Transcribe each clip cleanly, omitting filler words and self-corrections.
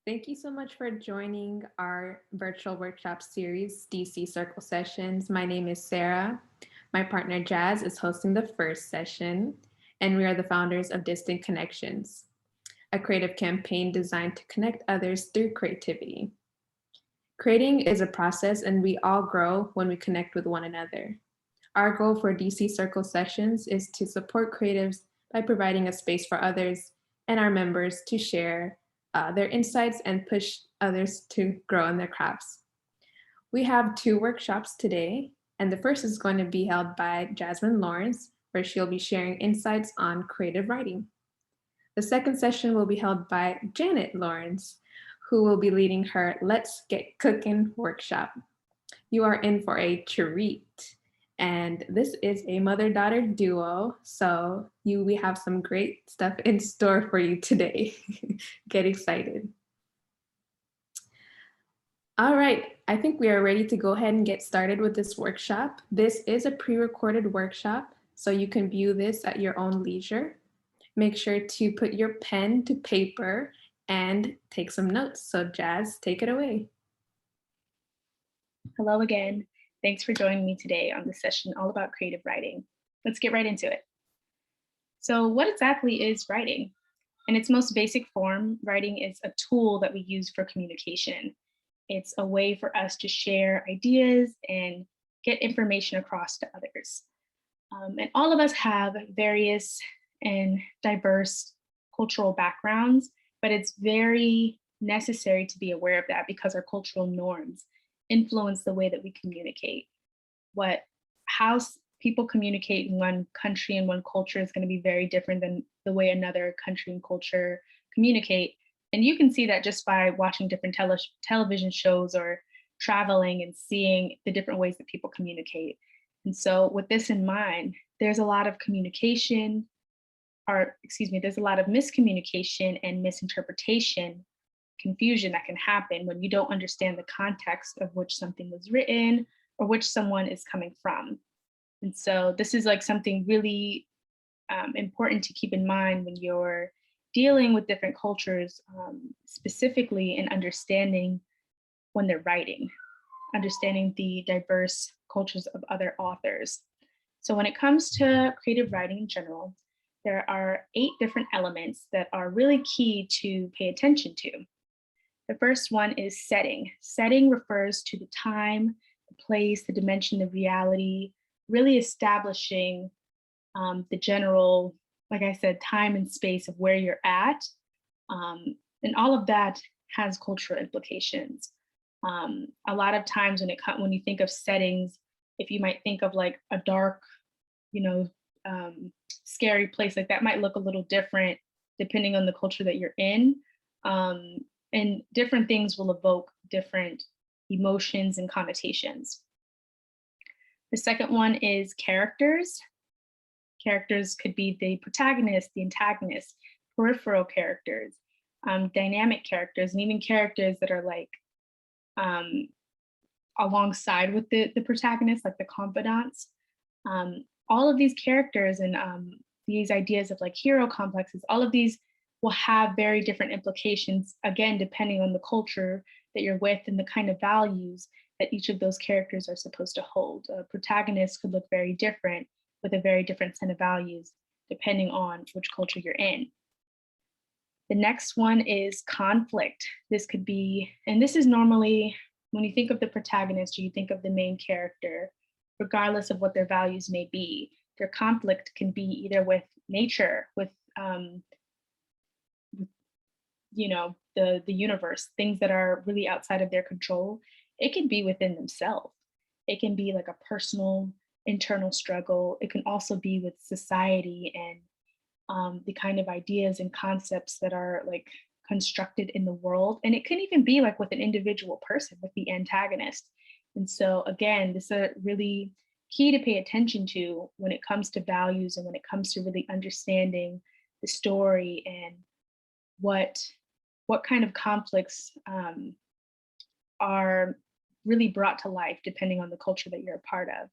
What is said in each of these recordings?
Thank you so much for joining our virtual workshop series, DC Circle Sessions. My name is Sarah. My partner Jazz is hosting the first session, and we are the founders of Distant Connections, a creative campaign designed to connect others through creativity. Creating is a process, and we all grow when we connect with one another. Our goal for DC Circle Sessions is to support creatives by providing a space for others and our members to share their insights and push others to grow in their crafts. We have two workshops today, and the first is going to be held by Jazmine Lawrence, where she'll be sharing insights on creative writing. The second session will be held by Janet Lawrence, who will be leading her Let's Get Cookin' workshop. You are in for a treat. And this is a mother-daughter duo, so we have some great stuff in store for you today. Get excited. All right, I think we are ready to go ahead and get started with this workshop. This is a pre-recorded workshop, so you can view this at your own leisure. Make sure to put your pen to paper and take some notes. So Jazz, take it away. Hello again. Thanks for joining me today on this session all about creative writing. Let's get right into it. So what exactly is writing? In its most basic form, writing is a tool that we use for communication. It's a way for us to share ideas and get information across to others. And all of us have various and diverse cultural backgrounds, but it's very necessary to be aware of that because our cultural norms influence the way that we communicate. How people communicate in one country and one culture is going to be very different than the way another country and culture communicate. And you can see that just by watching different television shows or traveling and seeing the different ways that people communicate. And so with this in mind, there's a lot of communication, there's a lot of miscommunication and misinterpretation, confusion that can happen when you don't understand the context of which something was written or which someone is coming from. And so this is like something really important to keep in mind when you're dealing with different cultures, specifically in understanding when they're writing, understanding the diverse cultures of other authors. So when it comes to creative writing in general, there are 8 different elements that are really key to pay attention to. The first one is setting. Setting refers to the time, the place, the dimension, the reality, really establishing the general, like I said, time and space of where you're at. And all of that has cultural implications. A lot of times when you think of settings, if you might think of like a dark, scary place, like that might look a little different depending on the culture that you're in. And different things will evoke different emotions and connotations. The second one is characters. Characters could be the protagonist, the antagonist, peripheral characters, dynamic characters, and even characters that are like alongside with the protagonist, like the confidants. All of these characters and these ideas of like hero complexes, all of these will have very different implications, again, depending on the culture that you're with and the kind of values that each of those characters are supposed to hold. A protagonist could look very different with a very different set of values, depending on which culture you're in. The next one is conflict. This could be, and this is normally, when you think of the protagonist, or you think of the main character, regardless of what their values may be, their conflict can be either with nature, with the universe, things that are really outside of their control. It can be within themselves. It can be like a personal internal struggle. It can also be with society and the kind of ideas and concepts that are like constructed in the world. And it can even be like with an individual person, with the antagonist. And so again, this is really key to pay attention to when it comes to values and when it comes to really understanding the story and what kind of conflicts are really brought to life depending on the culture that you're a part of.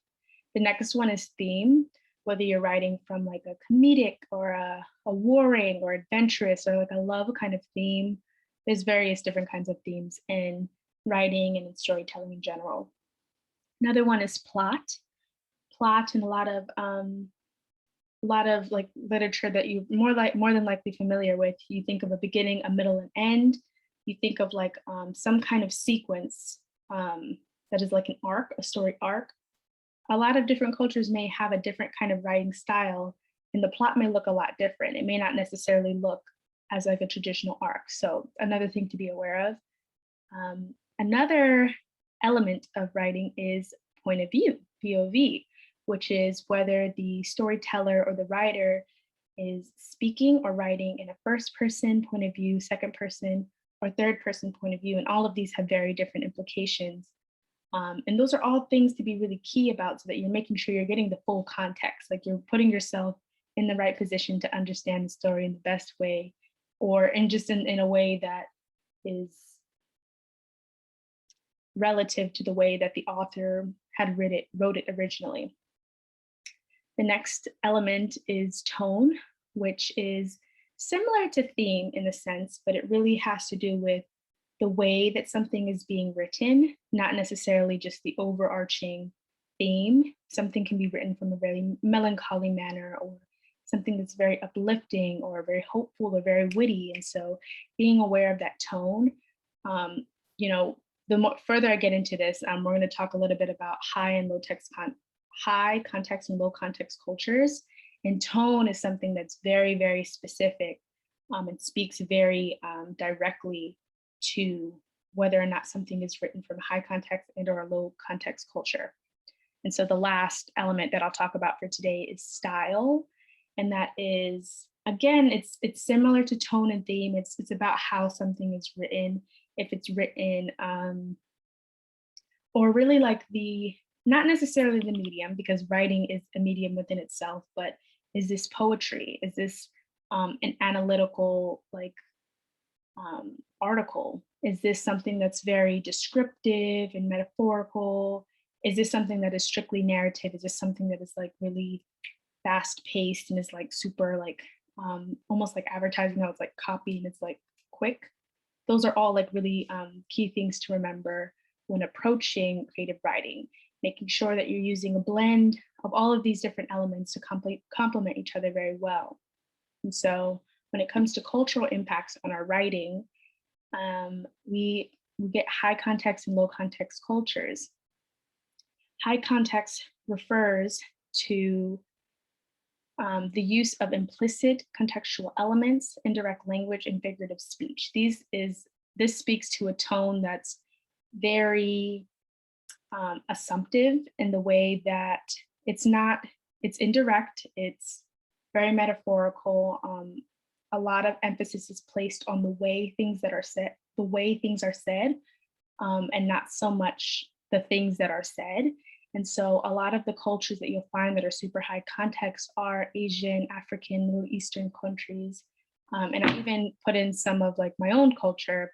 The next one is theme, whether you're writing from like a comedic or a warring or adventurous or like a love kind of theme, there's various different kinds of themes in writing and in storytelling in general. Another one is plot. Plot and a lot of like literature that you more than likely familiar with. You think of a beginning, a middle, and end. You think of like some kind of sequence that is like an arc, a story arc. A lot of different cultures may have a different kind of writing style, and the plot may look a lot different. It may not necessarily look as like a traditional arc. So another thing to be aware of. Another element of writing is point of view, POV, which is whether the storyteller or the writer is speaking or writing in a first person point of view, second person, or third person point of view. And all of these have very different implications. And those are all things to be really key about so that you're making sure you're getting the full context, like you're putting yourself in the right position to understand the story in the best way, or in a way that is relative to the way that the author had wrote it originally. The next element is tone, which is similar to theme in a sense, but it really has to do with the way that something is being written, not necessarily just the overarching theme. Something can be written from a very melancholy manner, or something that's very uplifting or very hopeful or very witty. And so being aware of that tone, you know, the more further I get into this, we're going to talk a little bit about high context and low context cultures. And tone is something that's very, very specific and speaks very directly to whether or not something is written from high context and or a low context culture. And so the last element that I'll talk about for today is style. And that is, again, it's similar to tone and theme. It's about how something is written. If it's written, or really like not necessarily the medium, because writing is a medium within itself, but is this poetry? Is this an analytical like article? Is this something that's very descriptive and metaphorical? Is this something that is strictly narrative? Is this something that is like really fast paced and is like super like almost like advertising, how it's like copy and it's like quick? Those are all like really key things to remember when approaching creative writing, making sure that you're using a blend of all of these different elements to complement each other very well. And so when it comes to cultural impacts on our writing, we get high context and low context cultures. High context refers to the use of implicit contextual elements, indirect language, and figurative speech. This speaks to a tone that's very assumptive in the way that it's indirect, it's very metaphorical. A lot of emphasis is placed on the way things are said, and not so much the things that are said. And so a lot of the cultures that you'll find that are super high context are Asian, African, Middle Eastern countries. And I even put in some of like my own culture.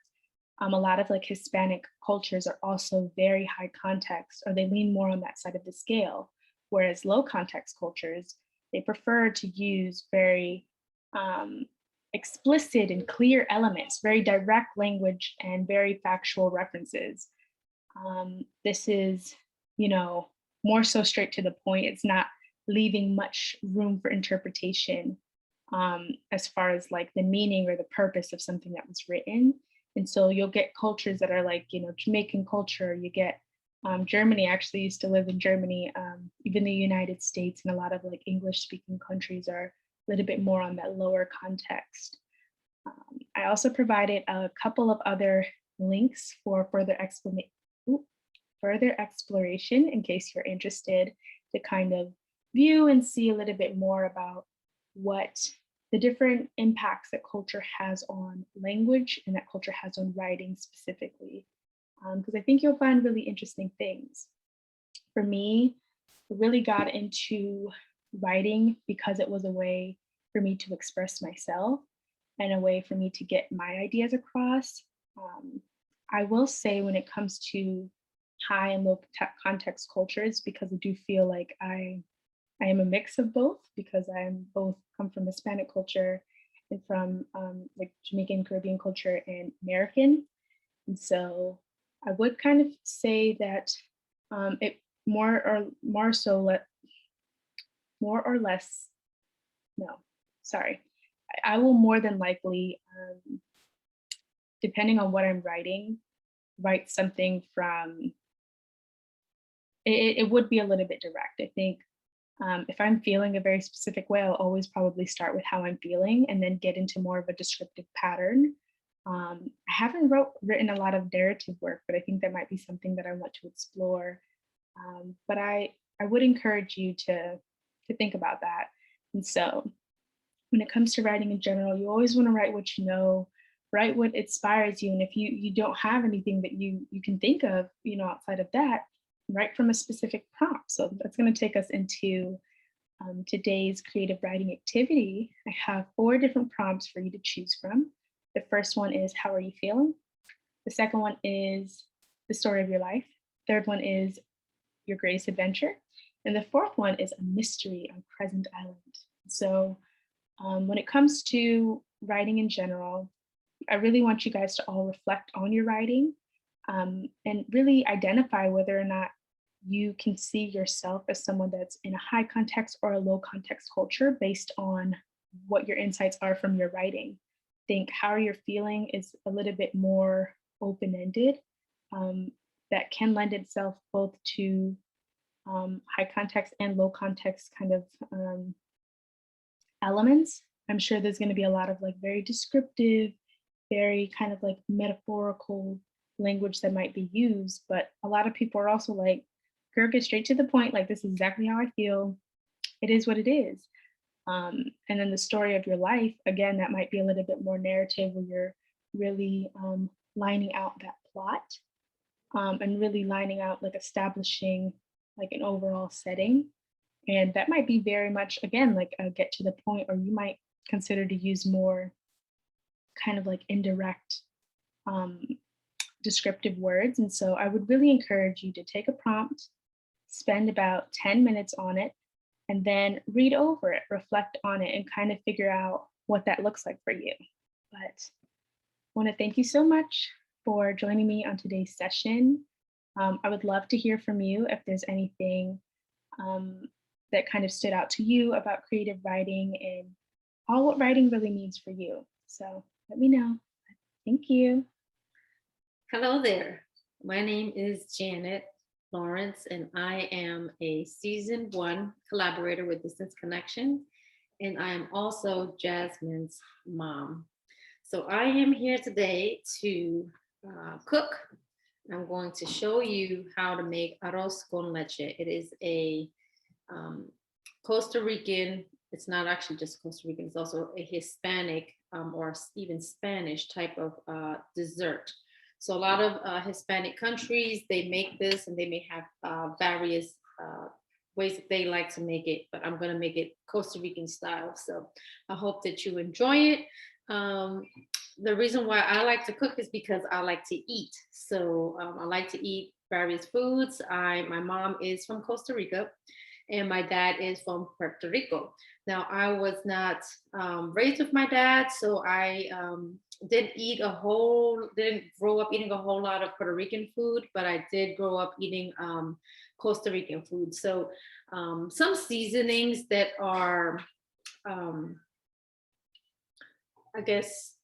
A lot of like Hispanic cultures are also very high context, or they lean more on that side of the scale. Whereas low context cultures, they prefer to use very explicit and clear elements, very direct language and very factual references. This is, more so straight to the point. It's not leaving much room for interpretation as far as like the meaning or the purpose of something that was written. And so you'll get cultures that are like, Jamaican culture. You get Germany. I actually used to live in Germany. Even the United States and a lot of like English speaking countries are a little bit more on that lower context. I also provided a couple of other links for further exploration in case you're interested to kind of view and see a little bit more about what the different impacts that culture has on language and that culture has on writing specifically, because I think you'll find really interesting things. For me, I really got into writing because it was a way for me to express myself and a way for me to get my ideas across. I will say when it comes to high and low context cultures, because I do feel like I am a mix of both, because I am both come from Hispanic culture from like Jamaican Caribbean culture and American. And so I would kind of say that it more so more or less, no, sorry. I will more than likely, depending on what I'm writing, write something from it would be a little bit direct. I think if I'm feeling a very specific way, I'll always probably start with how I'm feeling and then get into more of a descriptive pattern. I haven't written a lot of narrative work, but I think that might be something that I want to explore. But I would encourage you to think about that. And so when it comes to writing in general, you always want to write what you know, write what inspires you. And if you don't have anything that you can think of, outside of that, write from a specific prompt. So that's going to take us into today's creative writing activity. I have 4 different prompts for you to choose from. The first one is, how are you feeling? The second one is the story of your life. Third one is your greatest adventure. And the fourth one is a mystery on Crescent Island. So when it comes to writing in general, I really want you guys to all reflect on your writing and really identify whether or not you can see yourself as someone that's in a high context or a low context culture based on what your insights are from your writing. Think how you're feeling is a little bit more open-ended. That can lend itself both to high context and low context kind of elements. I'm sure there's going to be a lot of like very descriptive, very kind of like metaphorical language that might be used, but a lot of people are also like, girl, get straight to the point. Like, this is exactly how I feel. It is what it is. And then the story of your life, again, that might be a little bit more narrative where you're really lining out that plot and really lining out, like establishing like an overall setting. And that might be very much, again, like a get to the point, or you might consider to use more kind of like indirect descriptive words. And so I would really encourage you to take a prompt, spend about 10 minutes on it, and then read over it, reflect on it, and kind of figure out what that looks like for you. But I want to thank you so much for joining me on today's session. I would love to hear from you if there's anything that kind of stood out to you about creative writing and all what writing really means for you. So let me know. Thank you. Hello there. My name is Janet Lawrence, and I am a season 1 collaborator with Distance Connection, and I am also Jazmine's mom. So I am here today to cook. I'm going to show you how to make arroz con leche. It is a Costa Rican, it's not actually just Costa Rican, it's also a Hispanic or even Spanish type of dessert. So a lot of Hispanic countries, they make this, and they may have various ways that they like to make it, but I'm going to make it Costa Rican style. So I hope that you enjoy it. The reason why I like to cook is because I like to eat. So I like to eat various foods. My mom is from Costa Rica, and my dad is from Puerto Rico. Now, I was not raised with my dad, so I didn't grow up eating a whole lot of Puerto Rican food, but I did grow up eating Costa Rican food. So some seasonings that are, I guess,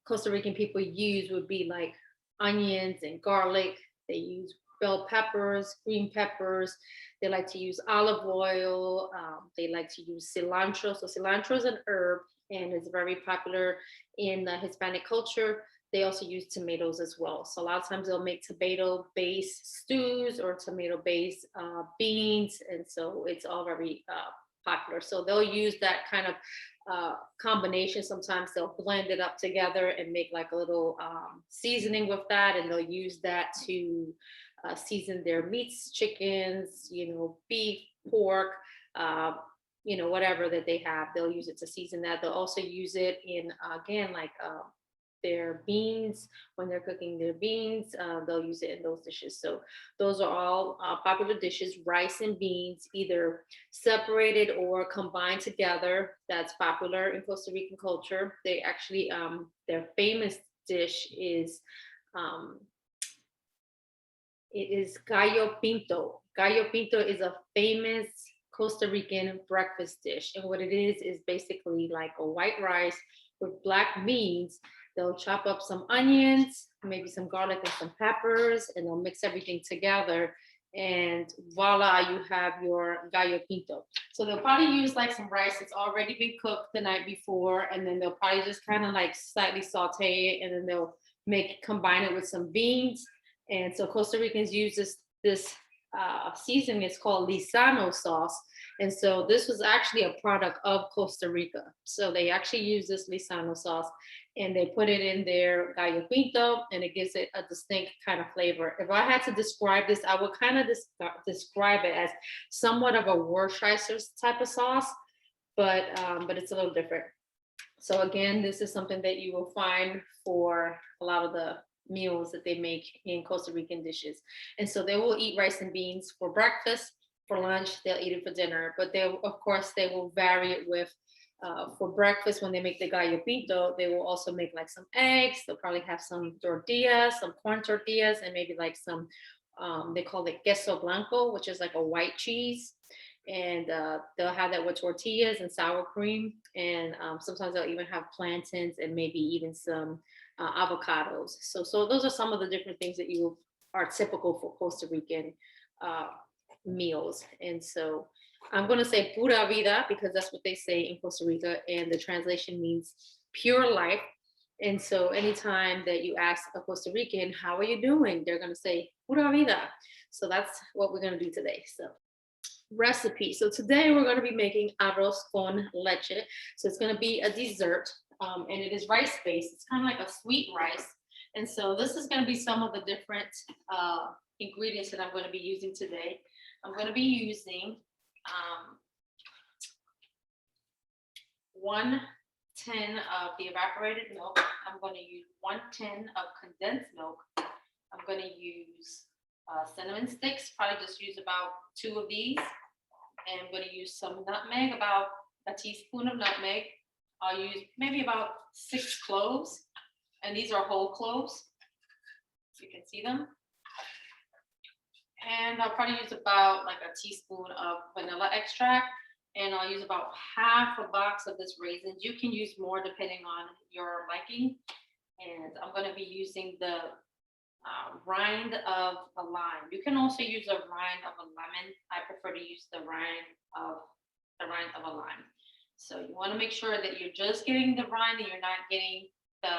Costa Rican people use would be like onions and garlic. They use bell peppers, green peppers. They like to use olive oil. They like to use cilantro. So cilantro is an herb, and it's very popular in the Hispanic culture. They also use tomatoes as well. So a lot of times they'll make tomato-based stews or tomato-based beans. And so it's all very popular. So they'll use that kind of combination. Sometimes they'll blend it up together and make like a little seasoning with that. And they'll use that to season their meats, chickens, beef, pork, whatever that they have. They'll use it to season that. They'll also use it in, again, like their beans. When they're cooking their beans, they'll use it in those dishes. So those are all popular dishes: rice and beans, either separated or combined together. That's popular in Costa Rican culture. They actually, their famous dish is, it is gallo pinto. Gallo pinto is a famous Costa Rican breakfast dish. And what it is basically like a white rice with black beans. They'll chop up some onions, maybe some garlic and some peppers, and they'll mix everything together. And voila, you have your gallo pinto. So they'll probably use like some rice that's already been cooked the night before, and then they'll probably just kind of like slightly saute it, and then they'll combine it with some beans. And so Costa Ricans use this seasoning. It's called Lisano sauce. And so this was actually a product of Costa Rica. So they actually use this Lisano sauce and they put it in their gallo pinto, and it gives it a distinct kind of flavor. If I had to describe this, I would kind of describe it as somewhat of a Worcestershire type of sauce, but it's a little different. So again, this is something that you will find for a lot of the meals that they make in Costa Rican dishes. And so they will eat rice and beans for breakfast. For lunch, they'll eat it for dinner, but of course they will vary it with, for breakfast, when they make the gallo pinto, they will also make like some eggs. They'll probably have some tortillas, some corn tortillas, and maybe like some, they call it queso blanco, which is like a white cheese. And they'll have that with tortillas and sour cream. And sometimes they'll even have plantains and maybe even some avocados. So those are some of the different things that are typical for Costa Rican meals. And so I'm going to say pura vida because that's what they say in Costa Rica, and the translation means pure life. And so anytime that you ask a Costa Rican, how are you doing, they're going to say pura vida. So that's what we're going to do today. So recipe. So today we're going to be making arroz con leche. So it's going to be a dessert, and it is rice based. It's kind of like a sweet rice. And so this is going to be some of the different ingredients that I'm going to be using today. I'm going to be using 1 tin of the evaporated milk. I'm going to use 1 tin of condensed milk. I'm going to use cinnamon sticks, probably just use about 2 of these. And I'm going to use some nutmeg, about a teaspoon of nutmeg. I'll use maybe about 6 cloves, and these are whole cloves. You can see them. And I'll probably use about like a teaspoon of vanilla extract, and I'll use about half a box of this raisins. You can use more depending on your liking. And I'm going to be using the rind of a lime. You can also use a rind of a lemon. I prefer to use the rind of a lime. So you want to make sure that you're just getting the rind and you're not getting the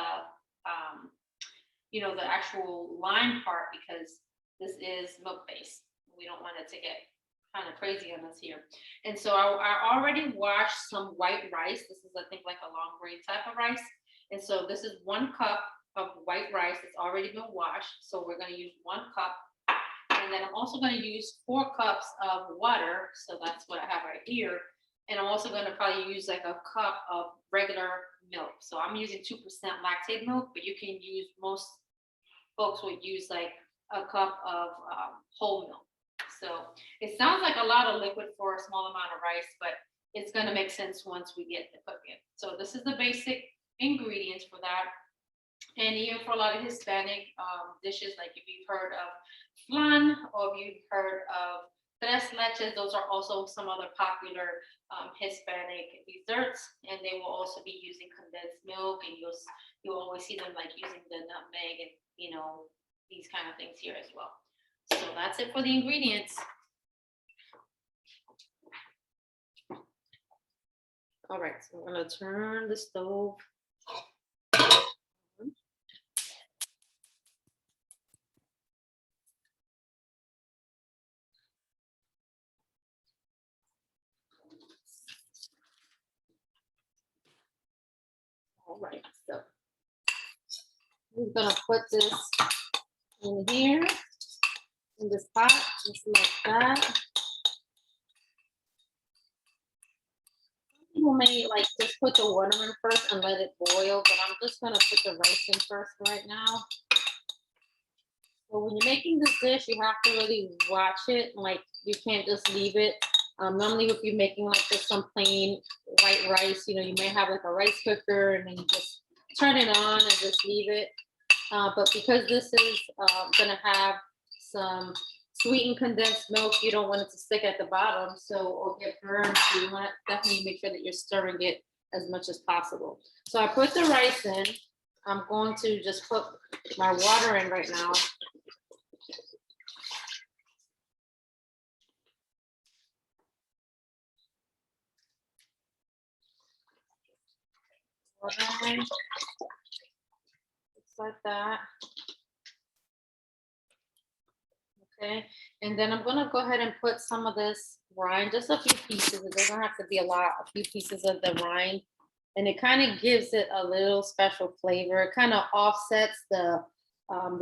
the actual lime part, because this is milk based. We don't want it to get kind of crazy on us here. And so I already washed some white rice. This is, I think, like a long grain type of rice. And so this is 1 cup of white rice. It's already been washed. So we're going to use 1 cup. And then I'm also going to use 4 cups of water. So that's what I have right here. And I'm also going to probably use like a cup of regular milk. So I'm using 2% lactate milk, but you can use, most folks would use like a cup of whole milk. So it sounds like a lot of liquid for a small amount of rice, but it's going to make sense once we get to cooking. So this is the basic ingredients for that. And even for a lot of Hispanic dishes, like if you've heard of flan or if you've heard of tres leches, those are also some other popular Hispanic desserts, and they will also be using condensed milk, and you'll always see them like using the nutmeg and these kind of things here as well. So that's it for the ingredients. All right, so I'm going to turn the stove. All right, so we're going to put this in here, in this pot, just like that. people may like just put the water in first and let it boil, but I'm just gonna put the rice in first right now. So when you're making this dish, you have to really watch it. Like you can't just leave it. Normally if you're making like just some plain white rice, you know, you may have like a rice cooker and then you just turn it on and just leave it. But because this is gonna have some sweetened condensed milk, you don't want it to stick at the bottom, so or get burned. So you want to definitely make sure that you're stirring it as much as possible. So I put the rice in. I'm going to just put my water in right now. Water in, just like that. Okay, and then I'm gonna go ahead and put some of this rind, just a few pieces. It doesn't have to be a lot, a few pieces of the rind. And it kind of gives it a little special flavor. It kind of offsets the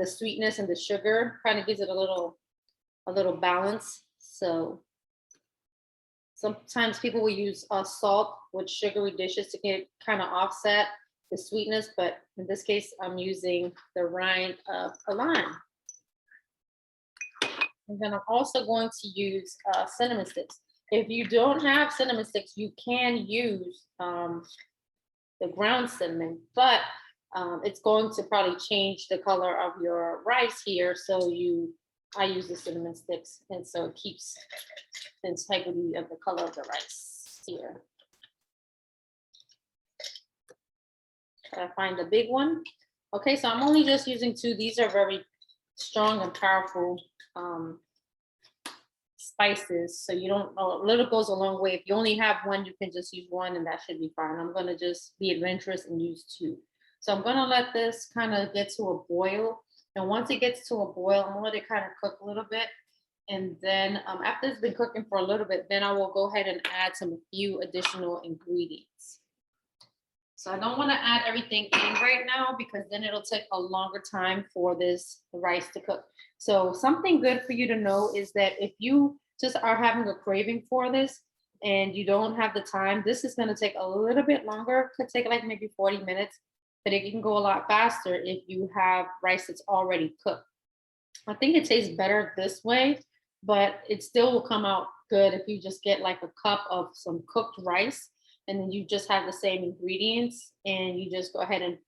sweetness and the sugar, kind of gives it a little balance. So sometimes people will use salt with sugary dishes to get kind of offset the sweetness, but in this case, I'm using the rind of a lime. And then I'm also going to use cinnamon sticks. If you don't have cinnamon sticks, you can use the ground cinnamon, but it's going to probably change the color of your rice here. So I use the cinnamon sticks, and so it keeps the integrity of the color of the rice here. Try to find the big one. Okay, so I'm only just using 2. These are very strong and powerful spices, so you don't, a little goes a long way. If you only have 1, you can just use 1 and that should be fine. I'm gonna just be adventurous and use 2. So I'm gonna let this kind of get to a boil, and once it gets to a boil, I'm gonna let it kind of cook a little bit, and then after it's been cooking for a little bit, then I will go ahead and add a few additional ingredients. So I don't want to add everything in right now because then it'll take a longer time for this rice to cook. So something good for you to know is that if you just are having a craving for this and you don't have the time, this is going to take a little bit longer. Could take like maybe 40 minutes, but it can go a lot faster if you have rice that's already cooked. I think it tastes better this way, but it still will come out good if you just get like a cup of some cooked rice, and then you just have the same ingredients and you just go ahead and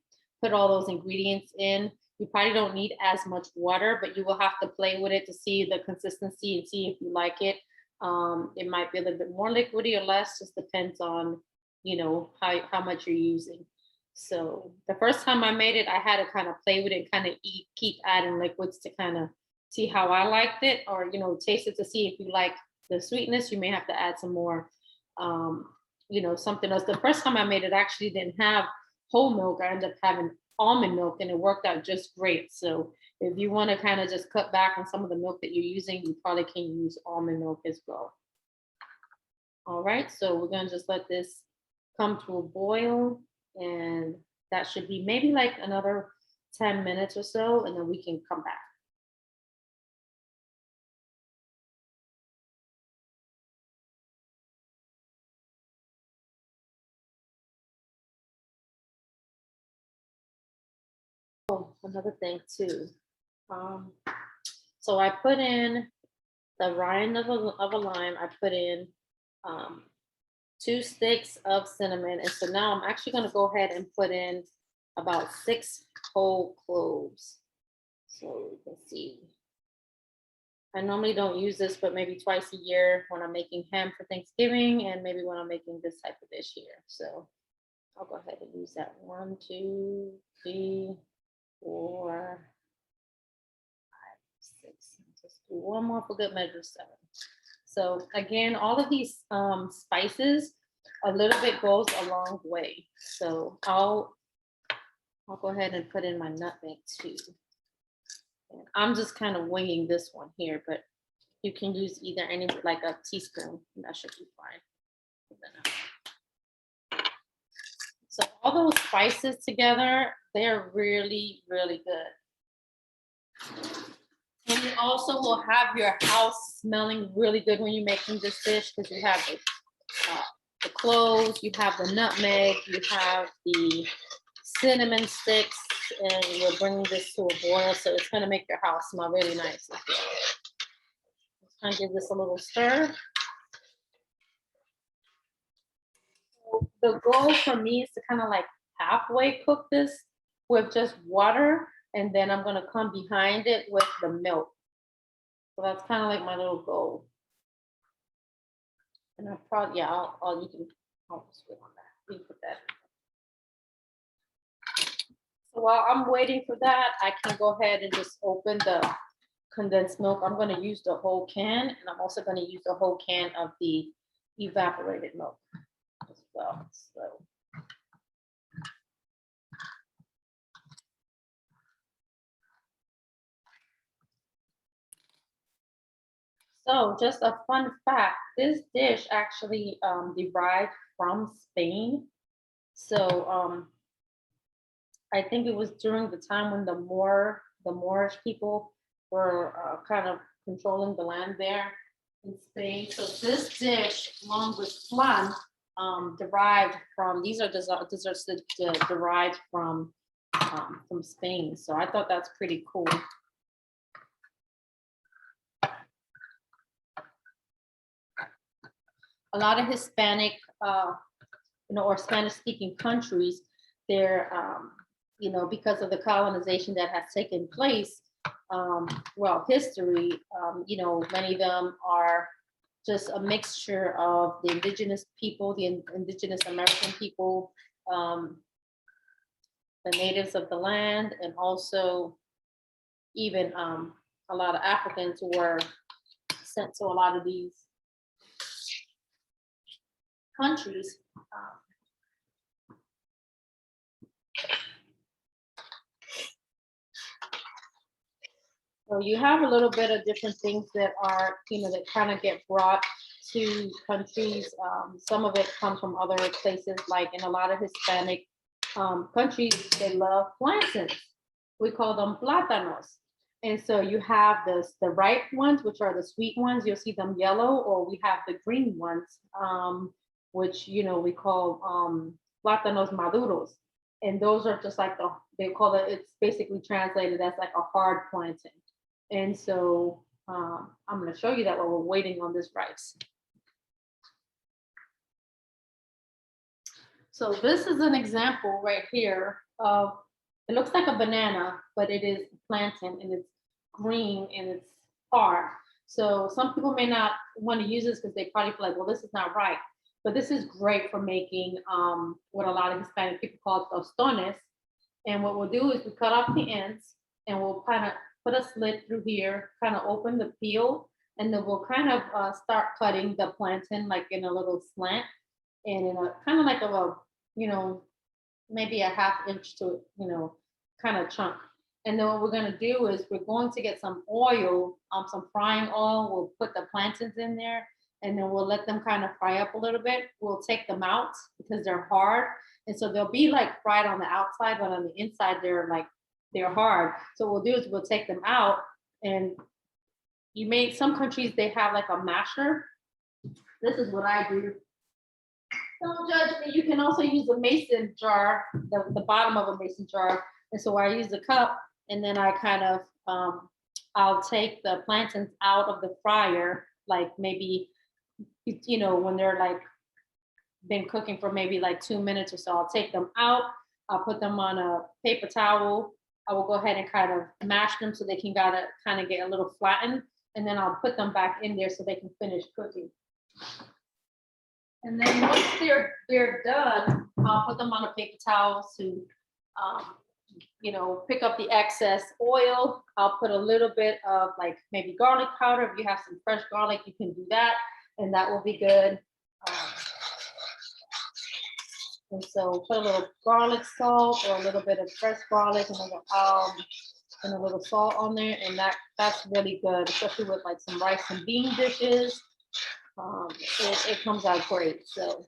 put all those ingredients in. You probably don't need as much water, but you will have to play with it to see the consistency and see if you like it. It might be a little bit more liquidy or less, just depends on, you know, how much you're using. So the first time I made it, I had to kind of play with it, kind of keep adding liquids to kind of see how I liked it, or, you know, taste it to see if you like the sweetness. You may have to add some more, you know, something else. The first time I made it, I actually didn't have whole milk. I ended up having almond milk and it worked out just great. So if you want to kind of just cut back on some of the milk that you're using, you probably can use almond milk as well. All right, so we're going to just let this come to a boil, and that should be maybe like another 10 minutes or so, and then we can come back. Oh, another thing too. So I put in the rind of a lime. I put in 2 sticks of cinnamon, and so now I'm actually going to go ahead and put in about 6 whole cloves. So you can see, I normally don't use this, but maybe twice a year when I'm making ham for Thanksgiving, and maybe when I'm making this type of dish here. So I'll go ahead and use that. 1, 2, 3, 4, 5, 6. Just do one more for good measure, 7. So again, all of these spices, a little bit goes a long way. So I'll go ahead and put in my nutmeg too. And I'm just kind of winging this one here, but you can use either any, like a teaspoon, and that should be fine. So all those spices together, they're really, really good. And you also will have your house smelling really good when you're making this dish, because you have the cloves, you have the nutmeg, you have the cinnamon sticks, and we're bringing this to a boil, so it's gonna make your house smell really nice as well. Let's kind of give this a little stir. So the goal for me is to kind of like halfway cook this with just water, and then I'm gonna come behind it with the milk. So that's kind of like my little goal. And I'll probably, yeah, I'll just wait on that. You can put that. So while I'm waiting for that, I can go ahead and just open the condensed milk. I'm going to use the whole can, and I'm also going to use the whole can of the evaporated milk as well. So just a fun fact, this dish actually derived from Spain. So I think it was during the time when the Moorish people were kind of controlling the land there in Spain. So this dish, along with flan, derived from, these are desserts that derived from Spain. So I thought that's pretty cool. A lot of Hispanic, or Spanish-speaking countries, they're, because of the colonization that has taken place, history, many of them are just a mixture of the indigenous people, the indigenous American people, the natives of the land, and also even a lot of Africans were sent to a lot of these countries. So you have a little bit of different things that are, that kind of get brought to countries. Some of it comes from other places, like in a lot of Hispanic countries, they love plantains. We call them plátanos. And so you have the ripe ones, which are the sweet ones. You'll see them yellow, or we have the green ones, which, we call plátanos maduros. And those are just like they call it, it's basically translated as like a hard plantain. And so I'm going to show you that while we're waiting on this rice. So this is an example right here of, it looks like a banana, but it is plantain, and it's green and it's hard. So some people may not want to use this because they probably feel like, well, this is not right. But this is great for making what a lot of Hispanic people call tostones. And what we'll do is we cut off the ends, and we'll kind of put a slit through here, kind of open the peel, and then we'll kind of start cutting the plantain like in a little slant, and in a kind of like a, maybe a 1/2 inch to, kind of chunk. And then what we're going to do is we're going to get some oil, some frying oil. We'll put the plantains in there, and then we'll let them kind of fry up a little bit. We'll take them out because they're hard. And so they'll be like fried on the outside, but on the inside, they're hard. So what we'll do is we'll take them out, and some countries, they have like a masher. This is what I do. Don't judge me. You can also use a mason jar, the bottom of a mason jar. And so I use a cup, and then I kind of, I'll take the plantains out of the fryer, like maybe, when they're like been cooking for maybe like 2 minutes or so. I'll take them out. I'll put them on a paper towel. I will go ahead and kind of mash them so they can kind of get a little flattened. And then I'll put them back in there so they can finish cooking. And then once they're done, I'll put them on a paper towel to, pick up the excess oil. I'll put a little bit of like maybe garlic powder. If you have some fresh garlic, you can do that, and that will be good. And so put a little garlic salt or a little bit of fresh garlic and a little salt on there, and that's really good, especially with like some rice and bean dishes. It comes out great. So,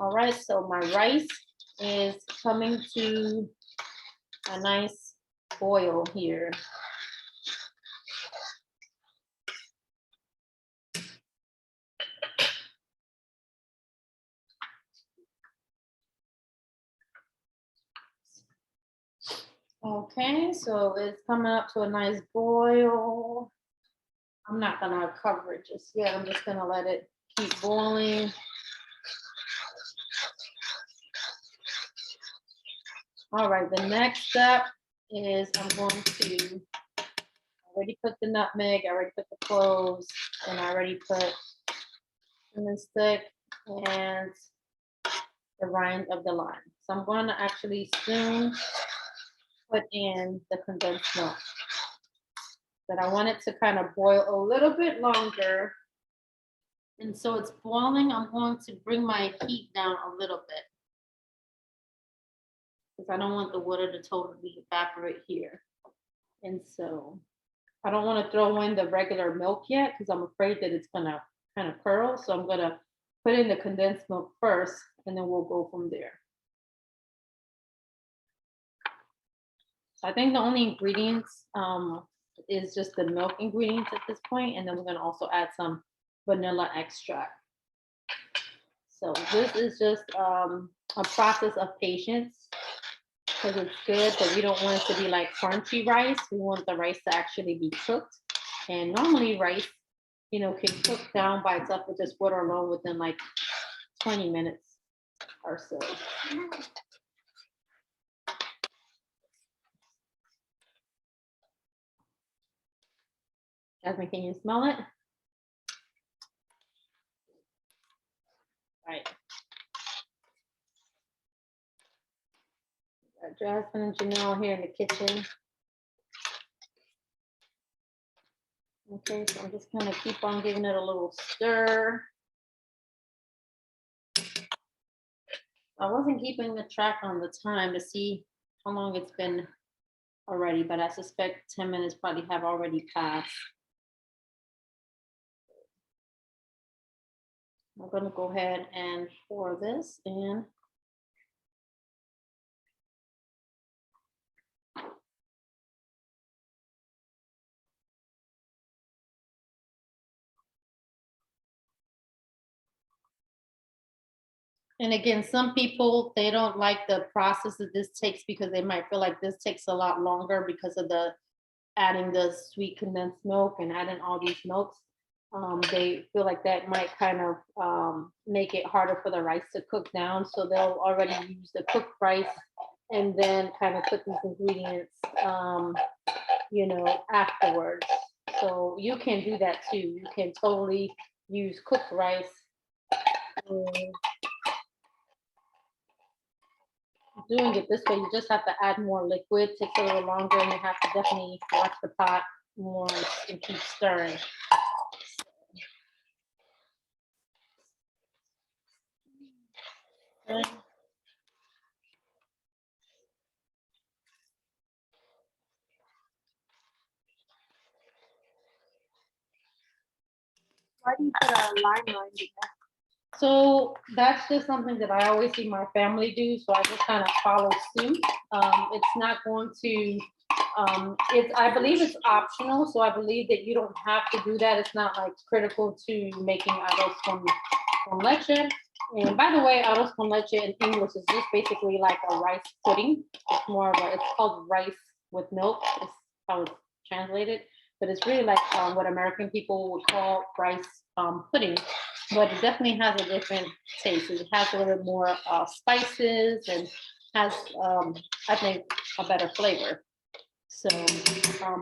all right, so my rice is coming to a nice boil here. Okay, so it's coming up to a nice boil. I'm not gonna cover it just yet. I'm just gonna let it keep boiling. All right, the next step is I'm going to already put the nutmeg, I already put the cloves, and I already put cinnamon stick and the rind of the lime. So I'm going to actually soon put in the condensed milk. But I want it to kind of boil a little bit longer. And so it's boiling. I'm going to bring my heat down a little bit, because I don't want the water to totally evaporate here. And so I don't want to throw in the regular milk yet, because I'm afraid that it's gonna kind of curl. So I'm gonna put in the condensed milk first, and then we'll go from there. So I think the only ingredients is just the milk ingredients at this point, and then we're gonna also add some vanilla extract. So this is just a process of patience, because it's good, but we don't want it to be like crunchy rice. We want the rice to actually be cooked. And normally rice, you know, can cook down by itself with just water alone within like 20 minutes or so. Jazmine, can you smell it? Right. Got Jazmine and Janelle here in the kitchen. Okay, so I'm just gonna keep on giving it a little stir. I wasn't keeping the track on the time to see how long it's been already, but I suspect 10 minutes probably have already passed. I'm gonna go ahead and pour this in. And again, some people, they don't like the process that this takes, because they might feel like this takes a lot longer because of the adding the sweet condensed milk and adding all these milks. They feel like that might kind of make it harder for the rice to cook down. So they'll already use the cooked rice and then kind of put these ingredients, you know, afterwards. So you can do that too. You can totally use cooked rice. Doing it this way, you just have to add more liquid. Takes a little longer, and you have to definitely watch the pot more and keep stirring. Okay. Why do you put a lime rind in there? So that's just something that I always see my family do. So I just kind of follow suit. It's not going to, I believe it's optional. So I believe that you don't have to do that. It's not like critical to making arroz con leche. And by the way, arroz con leche in English is just basically like a rice pudding. It's more of a, it's called rice with milk, is how it's translated. But it's really like what American people would call rice pudding. But it definitely has a different taste. It has a little bit more spices and has, I think, a better flavor. So,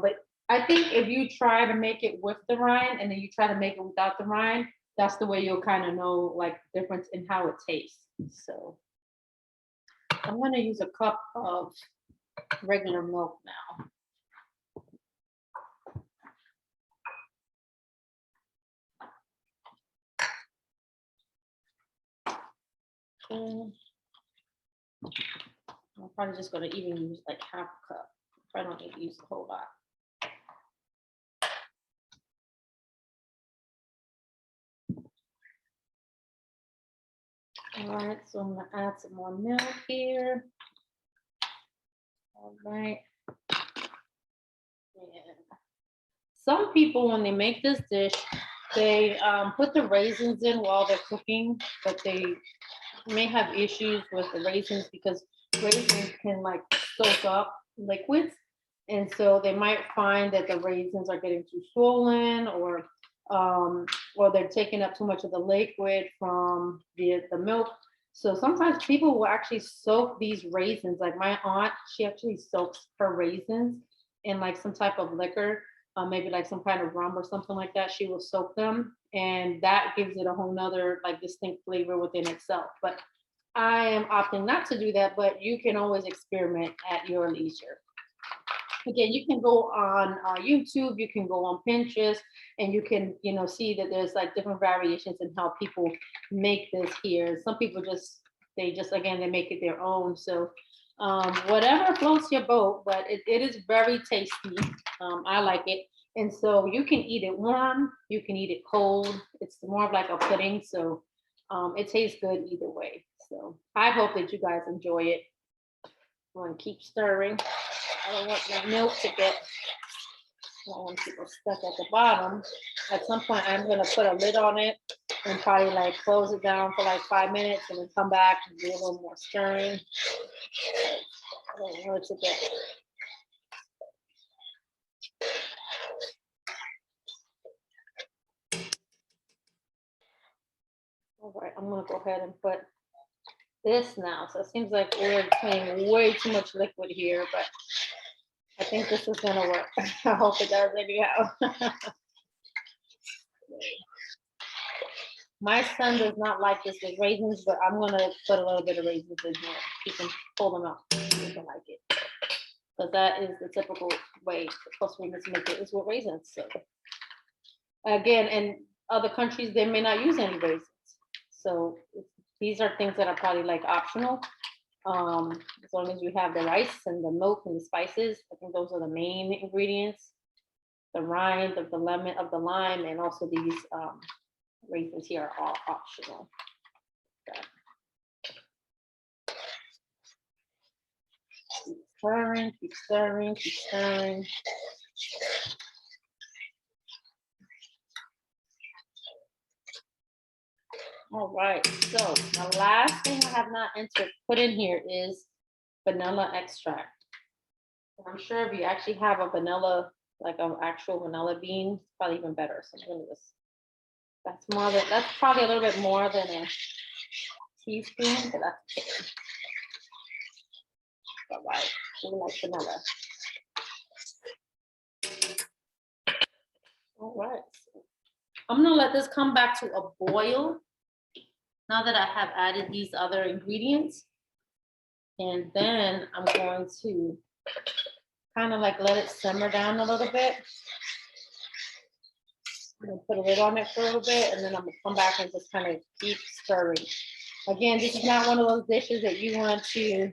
but I think if you try to make it with the rind and then you try to make it without the rind, that's the way you'll kind of know like the difference in how it tastes. So I'm going to use a cup of regular milk now. I'm probably just going to even use like half a cup. I don't need to use a whole lot. All right, so I'm gonna add some more milk here. All right. And some people, when they make this dish, they put the raisins in while they're cooking, but they may have issues with the raisins because raisins can like soak up liquids. And so they might find that the raisins are getting too swollen, or they're taking up too much of the liquid from the milk. So sometimes people will actually soak these raisins. Like my aunt, she actually soaks her raisins in like some type of liquor, maybe like some kind of rum or something like that. She will soak them, and that gives it a whole nother like distinct flavor within itself. But I am opting not to do that, but you can always experiment at your leisure. Again, you can go on YouTube, you can go on Pinterest, and you can, see that there's like different variations in how people make this here. Some people again, they make it their own. So whatever floats your boat, but it is very tasty. I like it. And so you can eat it warm, you can eat it cold. It's more of like a pudding. So it tastes good either way. So I hope that you guys enjoy it. I'm going to keep stirring. I don't want that milk to get, I don't want people stuck at the bottom. At some point, I'm going to put a lid on it and probably like close it down for like 5 minutes and then come back and do a little more stirring. I don't want it to get. All right, I'm going to go ahead and put this now. So it seems like we're putting way too much liquid here, but I think this is gonna work. I hope it does anyhow. My son does not like this with raisins, but I'm gonna put a little bit of raisins in here. He can pull them out. He can like it. But that is the typical way Costa Ricans make it, is with raisins. So again, in other countries, they may not use any raisins. So these are things that are probably like optional. As long as you have the rice and the milk and the spices, I think those are the main ingredients. The rind of the lemon, of the lime, and also these raisins here are all optional. Okay. Keep stirring, keep stirring, keep stirring. All right, so the last thing I have not put in here is vanilla extract. I'm sure if you actually have a vanilla, like an actual vanilla bean, it's probably even better. So I'm gonna just, that's probably a little bit more than a teaspoon, but that's okay. All right, we like vanilla. All right, I'm gonna let this come back to a boil now that I have added these other ingredients. And then I'm going to kind of like let it simmer down a little bit. I'm gonna put a lid on it for a little bit, and then I'm gonna come back and just kind of keep stirring. Again, this is not one of those dishes that you want to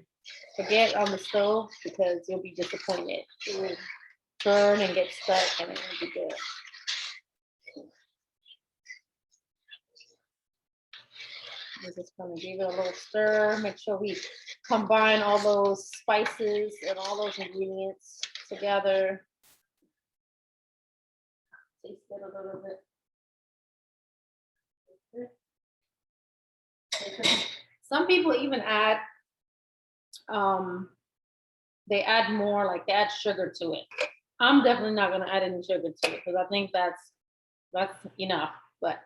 forget on the stove, because you'll be disappointed. It will burn and get stuck, and it won't be good. We're just gonna give it a little stir, make sure we combine all those spices and all those ingredients together. Taste it a little bit. Some people even add, they add more, like they add sugar to it. I'm definitely not gonna add any sugar to it, because I think that's enough, but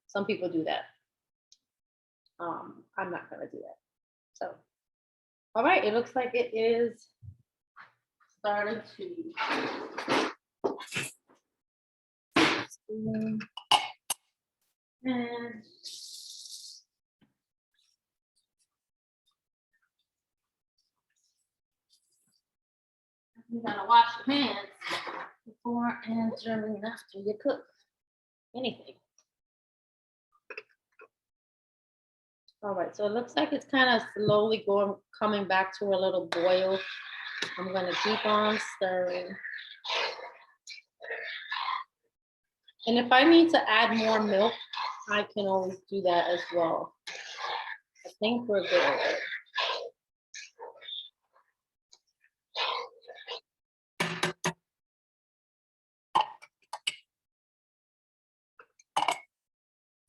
some people do that. I'm not gonna do that. So, all right, it looks like it is starting to and you gotta wash your hands before and during and after you cook anything. All right, so it looks like it's kind of slowly coming back to a little boil. I'm gonna keep on stirring. And if I need to add more milk, I can always do that as well. I think we're good.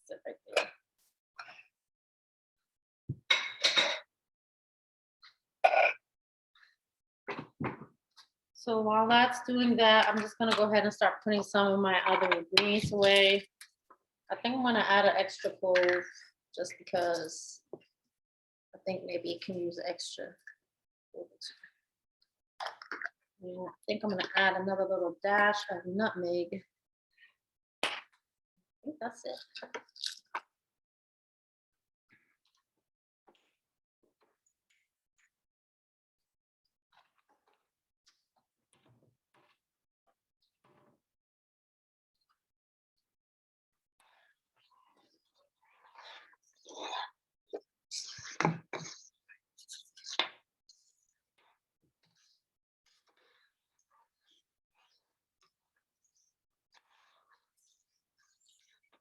Sit right there. So while that's doing that, I'm just gonna go ahead and start putting some of my other ingredients away. I think I'm gonna add an extra clove just because I think maybe it can use extra. Yeah, I think I'm gonna add another little dash of nutmeg. I think that's it.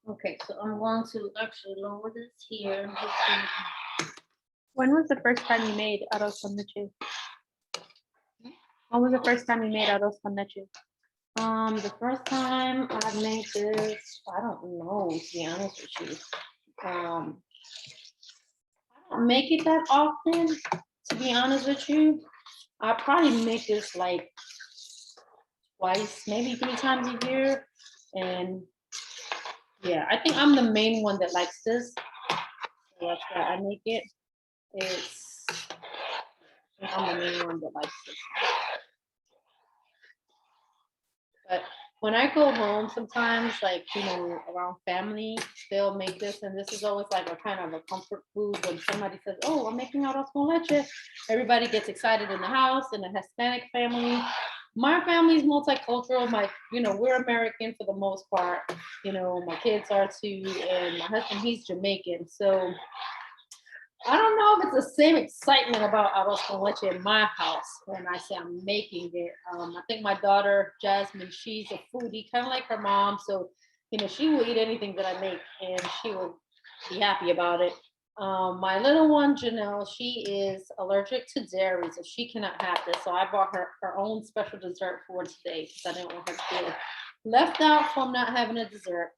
Okay, so I'm going to actually lower this here. When was the first time you made arroz con leche? When was the first time you made arroz con leche? The first time I made this, I don't know, to be honest with you. I don't make it that often, to be honest with you. I probably make this like twice, maybe 3 times a year. And yeah, I think I'm the main one that likes this. So that's why I make it. I'm the main one that likes this. But when I go home, sometimes, like, you know, around family, they'll make this, and this is always like a kind of a comfort food. When somebody says, "Oh, I'm making arroz con leche," everybody gets excited in the house. In a Hispanic family, my family's multicultural. We're American for the most part. You know, my kids are too, and my husband, he's Jamaican, so I don't know if it's the same excitement about arroz con leche in my house when I say I'm making it. I think my daughter, Jazmine, she's a foodie, kind of like her mom. So, you know, she will eat anything that I make and she will be happy about it. My little one, Janelle, she is allergic to dairy, so she cannot have this. So I bought her own special dessert for today because I didn't want her to feel left out from not having a dessert.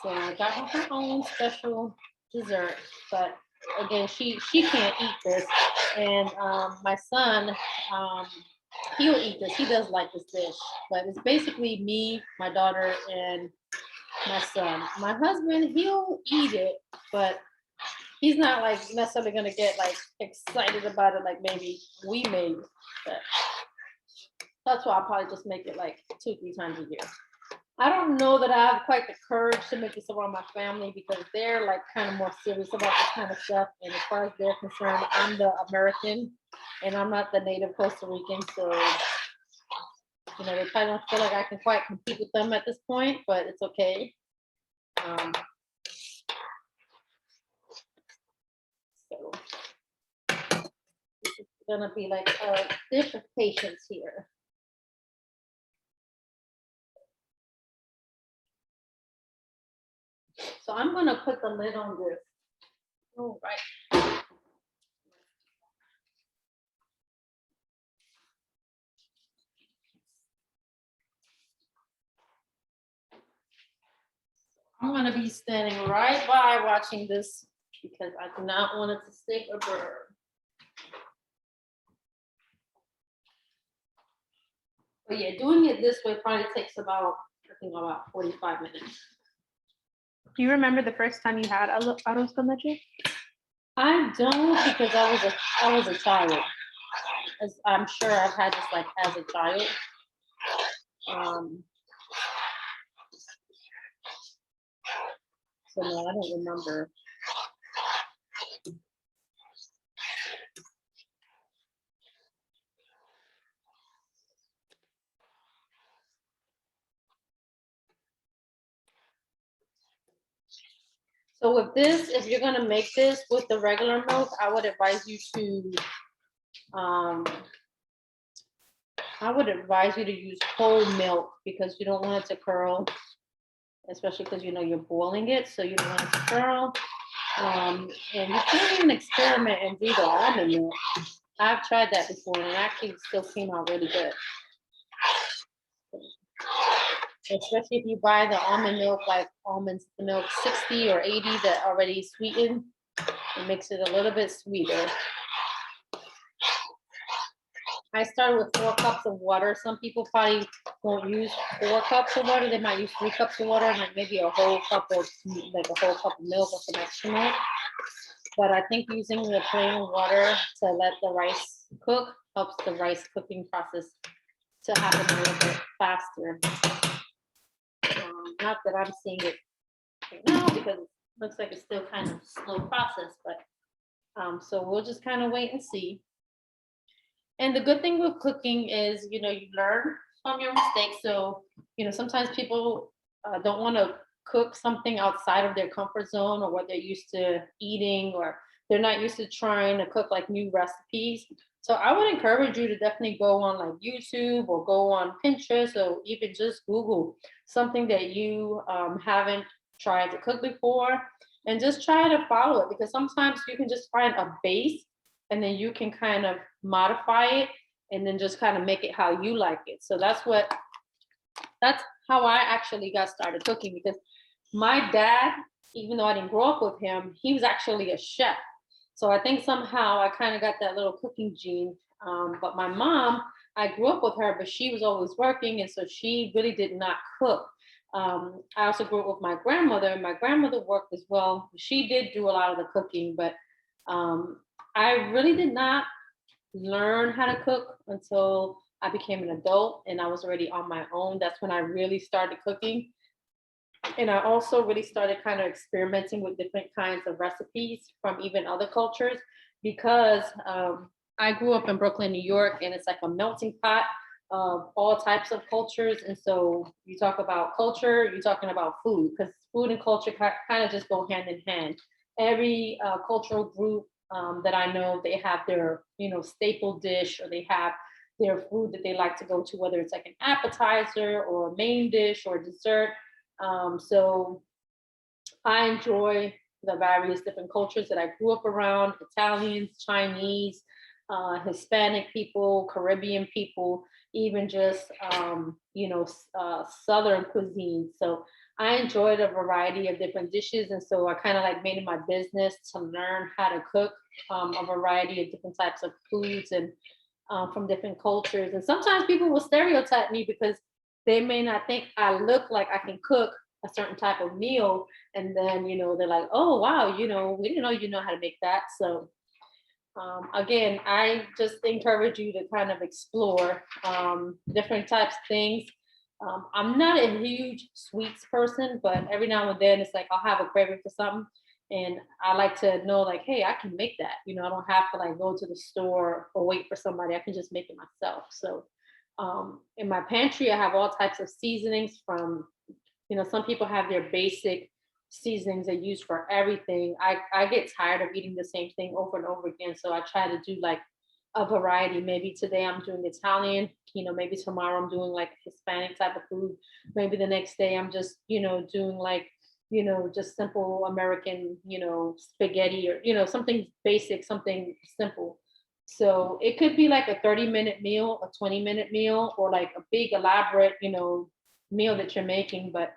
So I got her own special dessert, but again, she can't eat this, and my son, he'll eat this. He does like this dish, but it's basically me, my daughter, and my son. My husband, he'll eat it, but he's not like necessarily gonna get like excited about it like maybe we made. But that's why I'll probably just make it like 2-3 times a year. I don't know that I have quite the courage to make this around my family because they're like kind of more serious about this kind of stuff. And as far as they're concerned, I'm the American and I'm not the native Costa Rican. So, you know, they probably don't feel like I can quite compete with them at this point, but it's okay. So this is gonna be like a dish of patience here. So I'm gonna put the lid on this. All right. I'm gonna be standing right by watching this because I do not want it to stick or burn. But yeah, doing it this way probably takes about 45 minutes. Do you remember the first time you had arroz con leche? I don't because I was a child. As I'm sure I've had this like as a child. So no, I don't remember. So with this, if you're gonna make this with the regular milk, I would advise you to use whole milk because you don't want it to curl, especially because you know you're boiling it, so you don't want it to curl. And you can even experiment and do the almond milk. I've tried that before and it actually still came out really good. Especially if you buy the almond milk, like almonds, the milk 60 or 80 that already sweetened, it makes it a little bit sweeter. I started with 4 cups of water. Some people probably won't use 4 cups of water. They might use 3 cups of water and like maybe a whole cup of milk or some extra milk. But I think using the plain water to let the rice cook helps the rice cooking process to happen a little bit faster. Not that I'm seeing it right now because it looks like it's still kind of slow process, but so we'll just kind of wait and see. And the good thing with cooking is, you learn from your mistakes. So, sometimes people don't want to cook something outside of their comfort zone or what they're used to eating, or they're not used to trying to cook like new recipes. So I would encourage you to definitely go on like YouTube or go on Pinterest or even just Google something that you haven't tried to cook before and just try to follow it, because sometimes you can just find a base and then you can kind of modify it and then just kind of make it how you like it. So that's how I actually got started cooking, because my dad, even though I didn't grow up with him, he was actually a chef. So I think somehow I kind of got that little cooking gene. But my mom, I grew up with her, but she was always working. And so she really did not cook. I also grew up with my grandmother, and my grandmother worked as well. She did do a lot of the cooking, but I really did not learn how to cook until I became an adult and I was already on my own. That's when I really started cooking. And I also really started kind of experimenting with different kinds of recipes from even other cultures, because I grew up in Brooklyn, New York, and it's like a melting pot of all types of cultures. And so you talk about culture, you're talking about food, because food and culture kind of just go hand in hand. Every cultural group that I know, they have their, staple dish, or they have their food that they like to go to, whether it's like an appetizer or a main dish or dessert. So I enjoy the various different cultures that I grew up around: Italians, Chinese, Hispanic people, Caribbean people, even just, Southern cuisine. So I enjoyed a variety of different dishes. And so I kind of like made it my business to learn how to cook a variety of different types of foods and from different cultures. And sometimes people will stereotype me because they may not think I look like I can cook a certain type of meal. And then, they're like, oh, wow, we didn't know you know how to make that. So again, I just encourage you to kind of explore different types of things. I'm not a huge sweets person, but every now and then it's like I'll have a craving for something. And I like to know, like, hey, I can make that. I don't have to like go to the store or wait for somebody. I can just make it myself. So in my pantry, I have all types of seasonings from, some people have their basic seasonings they use for everything. I get tired of eating the same thing over and over again. So I try to do like a variety. Maybe today I'm doing Italian, maybe tomorrow I'm doing like Hispanic type of food. Maybe the next day I'm just, doing like, just simple American, spaghetti, or, something basic, something simple. So it could be like a 30-minute meal, a 20-minute meal, or like a big elaborate, meal that you're making. But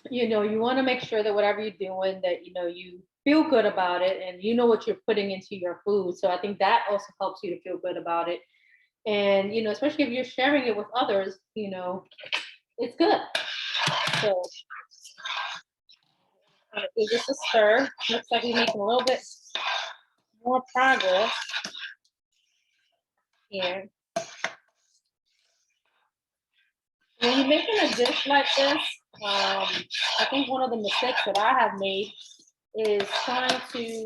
you want to make sure that whatever you're doing, that you feel good about it, and what you're putting into your food. So I think that also helps you to feel good about it. And especially if you're sharing it with others, it's good. So give this a stir. Looks like we're making a little bit more progress here. When you're making a dish like this, I think one of the mistakes that I have made is trying to,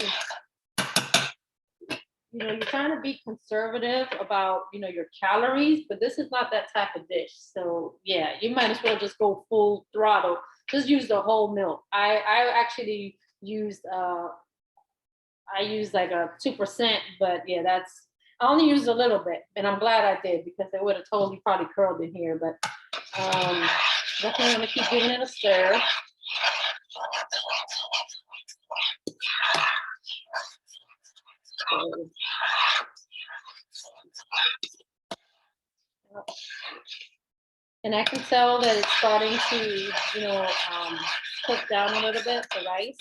you're trying to be conservative about, your calories, but this is not that type of dish. So yeah, you might as well just go full throttle. Just use the whole milk. I actually used, I used like a 2%, but yeah, I only used a little bit, and I'm glad I did, because it would have totally probably curled in here. But definitely want to keep giving it a stir. And I can tell that it's starting to, cook down a little bit, the rice.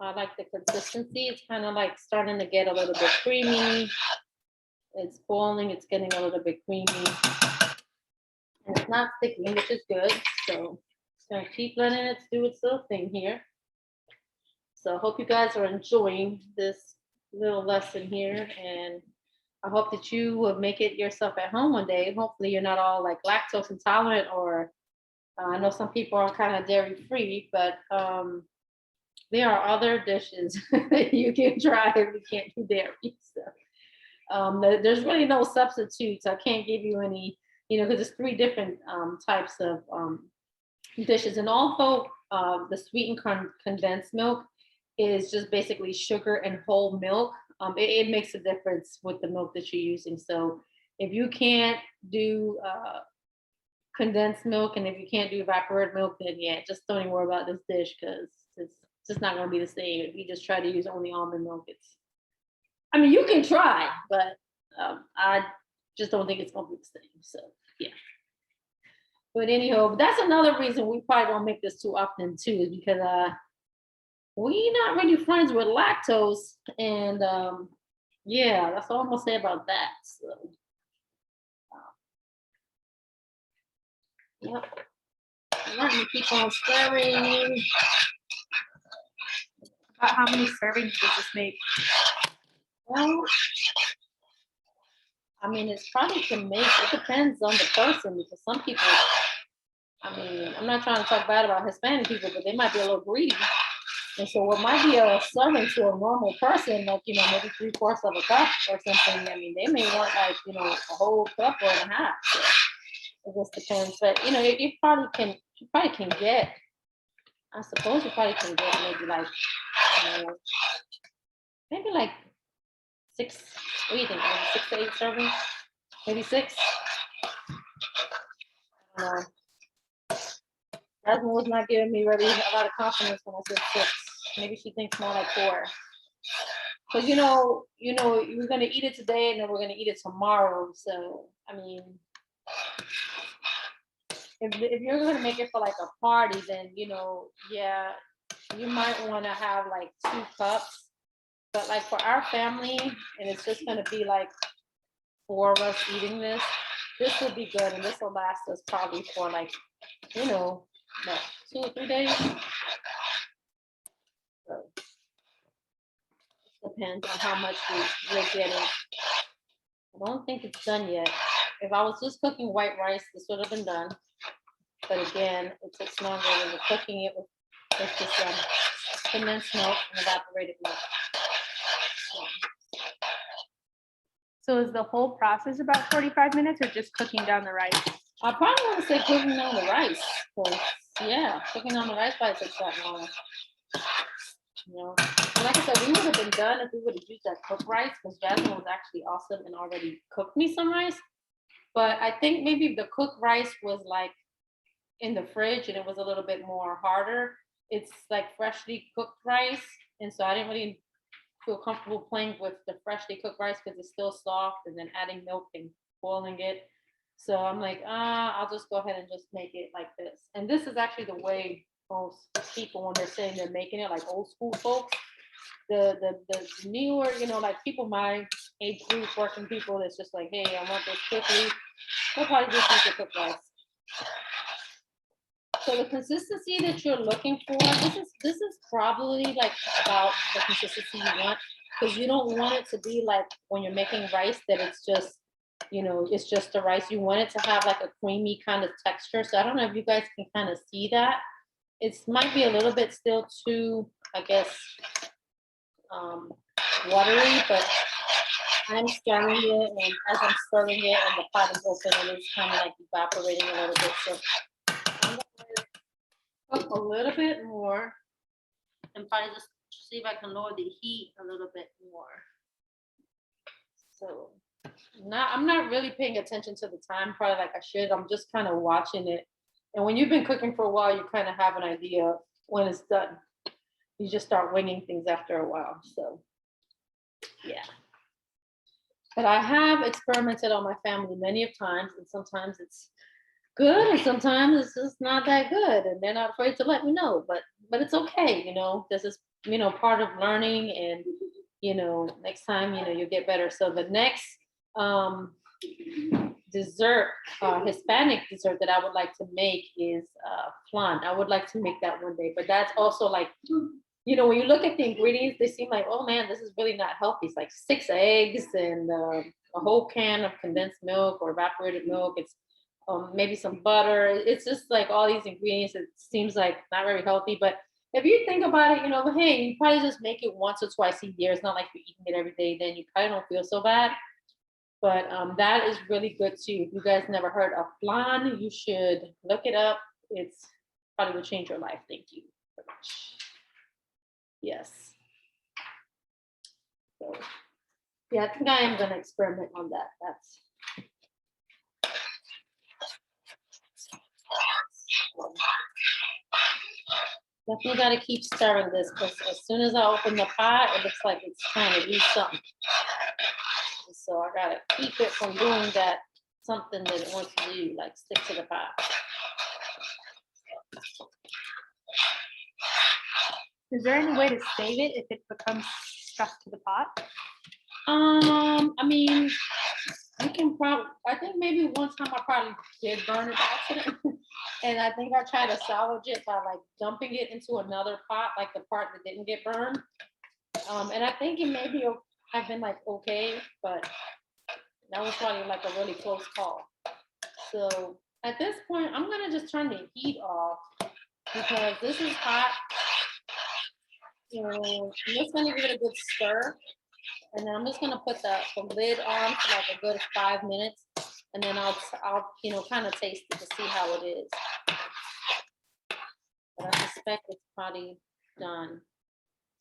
I like the consistency. It's kind of like starting to get a little bit creamy. It's boiling, it's getting a little bit creamy. And it's not sticking, which is good. So it's gonna keep letting it do its little thing here. So I hope you guys are enjoying this little lesson here, and I hope that you will make it yourself at home one day. Hopefully you're not all like lactose intolerant, or I know some people are kind of dairy free, but there are other dishes that you can try if you can't do dairy. So there's really no substitutes. I can't give you any, because there's three different types of dishes. And although the sweetened condensed milk is just basically sugar and whole milk, it makes a difference with the milk that you're using. So if you can't do condensed milk, and if you can't do evaporated milk, then yeah, just don't even worry about this dish, because it's just not going to be the same. If you just try to use only almond milk, you can try, but I just don't think it's going to be the same. So yeah. But anyhow, that's another reason we probably don't make this too often too, is because we're not really friends with lactose, and yeah, that's all I'm gonna say about that. So yep, let me keep on stirring. About how many servings does this make? Well, it's probably can make, it depends on the person, because some people, I'm not trying to talk bad about Hispanic people, but they might be a little greedy. And so what might be a serving to a normal person, like, maybe 3/4 of a cup or something, they may want like, a whole cup or a half. So it just depends. But, you probably can get, I suppose you probably can get maybe like 6, what do you think? Maybe 6 to 8 servings? Maybe 6? I don't know. Jasmine was not giving me really a lot of confidence when I said 6. Maybe she thinks more like 4. Because we're gonna eat it today, and then we're gonna eat it tomorrow. So if you're gonna make it for like a party, then yeah, you might want to have like 2 cups. But like for our family, and it's just gonna be like 4 of us eating this. This will be good, and this will last us probably for like 2 or 3 days. So it depends on how much we're getting. I don't think it's done yet. If I was just cooking white rice, this would have been done. But again, it takes longer when you're cooking it with this condensed milk and evaporated milk. So is the whole process about 45 minutes, or just cooking down the rice? I probably want to say cooking on the rice. Yeah, cooking on the rice probably takes that long. And like I said, we would have been done if we would have used that cooked rice, because Jasmine was actually awesome and already cooked me some rice. But I think maybe the cooked rice was like in the fridge and it was a little bit more harder. It's like freshly cooked rice. And so I didn't really feel comfortable playing with the freshly cooked rice because it's still soft, and then adding milk and boiling it. So I'm like, I'll just go ahead and just make it like this. And this is actually the way most people, when they're saying they're making it, like old school folks, the newer, like people my age group, working people, that's just like, hey, I want this quickly. They'll probably just make it cooked rice. So the consistency that you're looking for, this is probably like about the consistency you want, because you don't want it to be like when you're making rice that it's just, it's just the rice. You want it to have like a creamy kind of texture. So I don't know if you guys can kind of see that. It might be a little bit still too, I guess, watery, but I'm stirring it, and as I'm stirring it and the pot is open, and it's kind of like evaporating a little bit. So I'm gonna cook a little bit more and probably just see if I can lower the heat a little bit more. So I'm not really paying attention to the time, probably like I should. I'm just kind of watching it. And when you've been cooking for a while, you kind of have an idea when it's done. You just start winging things after a while. So yeah. But I have experimented on my family many of times, and sometimes it's good, and sometimes it's just not that good, and they're not afraid to let me know. But it's okay, this is part of learning, and, next time, you'll get better. So the next dessert, Hispanic dessert that I would like to make is flan. I would like to make that one day, but that's also like, when you look at the ingredients, they seem like, oh man, this is really not healthy. It's like 6 eggs and a whole can of condensed milk or evaporated milk. It's maybe some butter. It's just like all these ingredients. It seems like not very healthy, but if you think about it, hey, you probably just make it once or twice a year. It's not like you're eating it every day. Then you probably don't feel so bad. But that is really good too. If you guys never heard of flan, you should look it up. It's probably will change your life. Thank you very much. Yes. So, yeah, I think I am gonna experiment on that. That's definitely gotta keep stirring this, because as soon as I open the pot, it looks like it's trying to do something. So I gotta keep it from doing that, something that it wants to do, like stick to the pot. Is there any way to save it if it becomes stuck to the pot? I mean, you can probably, I think maybe one time I probably did burn it by accident. And I think I tried to salvage it by like dumping it into another pot, like the part that didn't get burned. And I think it maybe have been like okay, but that was probably like a really close call. So at this point, I'm gonna just turn the heat off because this is hot. So I'm just gonna give it a good stir. And then I'm just gonna put the lid on for like a good 5 minutes. And then I'll kind of taste it to see how it is. But I suspect it's probably done.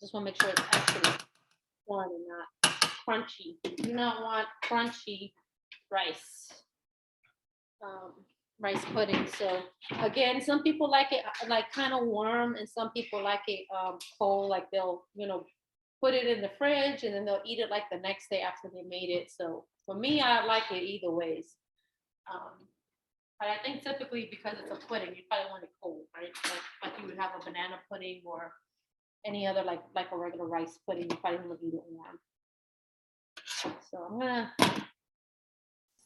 Just wanna make sure it's actually done and not crunchy. You do not want crunchy rice. Rice pudding. So again, some people like it like kind of warm, and some people like it cold, like they'll put it in the fridge and then they'll eat it like the next day after they made it. So for me, I like it either ways. But I think typically because it's a pudding, you probably want it cold, right? Like you would have a banana pudding or any other like a regular rice pudding, you probably want to eat it warm. So I'm gonna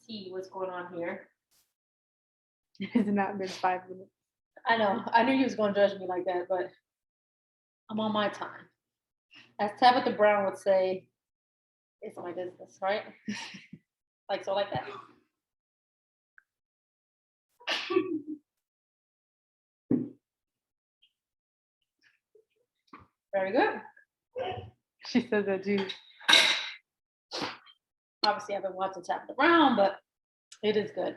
see what's going on here. It's not been 5 minutes. I know. I knew you was gonna judge me like that, but I'm on my time. As Tabitha Brown would say, it's my business, right? Like so, like that. Very good. She says that too. Obviously, I've been watching Tabitha Brown, but it is good.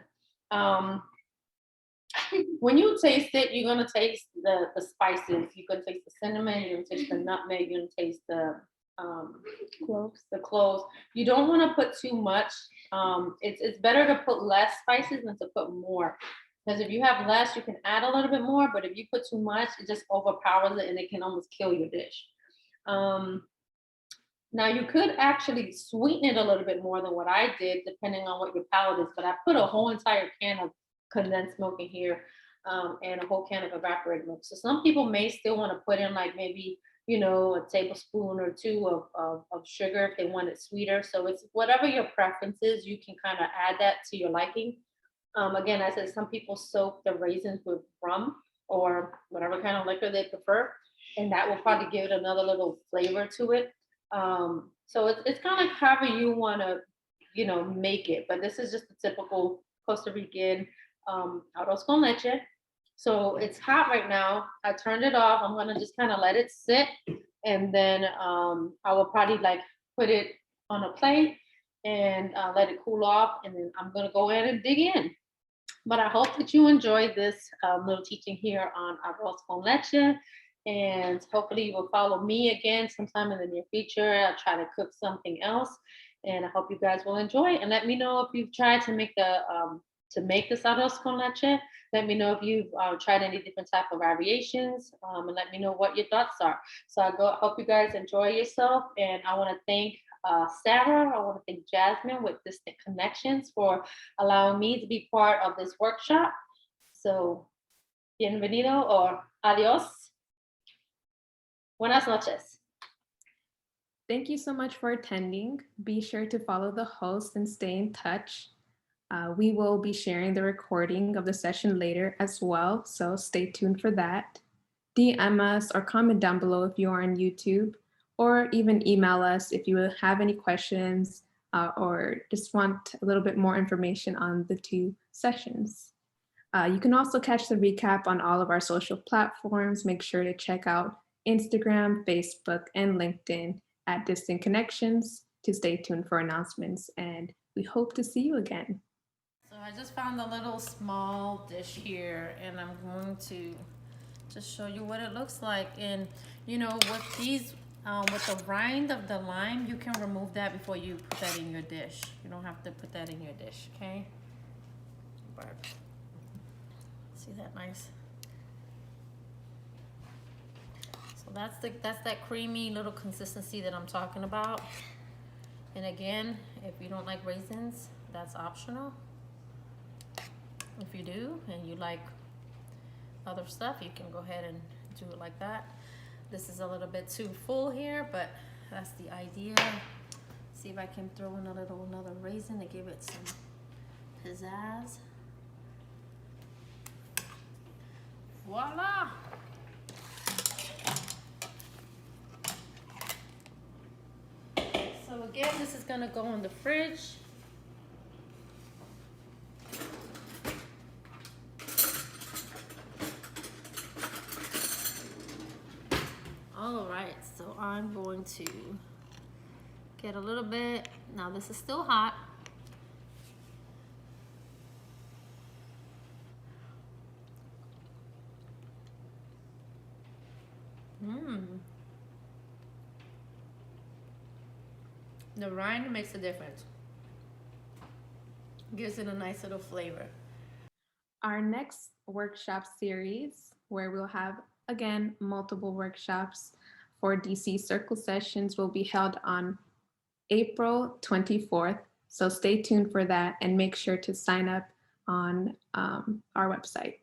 When you taste it, you're gonna taste the spices. You're gonna taste the cinnamon. You're gonna taste the nutmeg. You're gonna taste the cloves. The cloves. You don't want to put too much. It's better to put less spices than to put more. Because if you have less, you can add a little bit more. But if you put too much, it just overpowers it and it can almost kill your dish. Now you could actually sweeten it a little bit more than what I did, depending on what your palate is. But I put a whole entire can of condensed milk in here, and a whole can of evaporated milk. So some people may still want to put in like maybe a tablespoon or two of sugar if they want it sweeter. So it's whatever your preference is, you can kind of add that to your liking. Again, I said some people soak the raisins with rum or whatever kind of liquor they prefer, and that will probably give it another little flavor to it. So it's kind of like however you want to, make it. But this is just a typical Costa Rican arroz con leche. So it's hot right now. I turned it off. I'm gonna just kind of let it sit, and then I will probably like put it on a plate and let it cool off, and then I'm gonna go in and dig in. But I hope that you enjoyed this little teaching here on arroz con leche, and hopefully you will follow me again sometime in the near future. I'll try to cook something else, and I hope you guys will enjoy it. And let me know if you've tried to make this arroz con leche. Let me know if you've tried any different type of variations, and let me know what your thoughts are. So I hope you guys enjoy yourself, and I want to thank Sarah. I want to thank Jazmine with Distant Connections for allowing me to be part of this workshop. So, bienvenido or adios. Buenas noches. Thank you so much for attending. Be sure to follow the host and stay in touch. We will be sharing the recording of the session later as well, so stay tuned for that. DM us or comment down below if you are on YouTube, or even email us if you have any questions or just want a little bit more information on the 2 sessions. You can also catch the recap on all of our social platforms. Make sure to check out Instagram, Facebook, and LinkedIn at Distant Connections to stay tuned for announcements, and we hope to see you again. So I just found a little small dish here, and I'm going to just show you what it looks like. And you know, with these, with the rind of the lime, you can remove that before you put that in your dish. You don't have to put that in your dish, okay? Barb. See that nice? So that's that creamy little consistency that I'm talking about. And again, if you don't like raisins, that's optional. If you do and you like other stuff, you can go ahead and do it like that. This is a little bit too full here, but that's the idea. See if I can throw in another raisin to give it some pizzazz. Voila! So again, this is gonna go in the fridge. All right, so I'm going to get a little bit. Now this is still hot. The rind makes a difference. Gives it a nice little flavor. Our next workshop series, where we'll have, again, multiple workshops for DC Circle sessions, will be held on April 24th. So stay tuned for that and make sure to sign up on our website.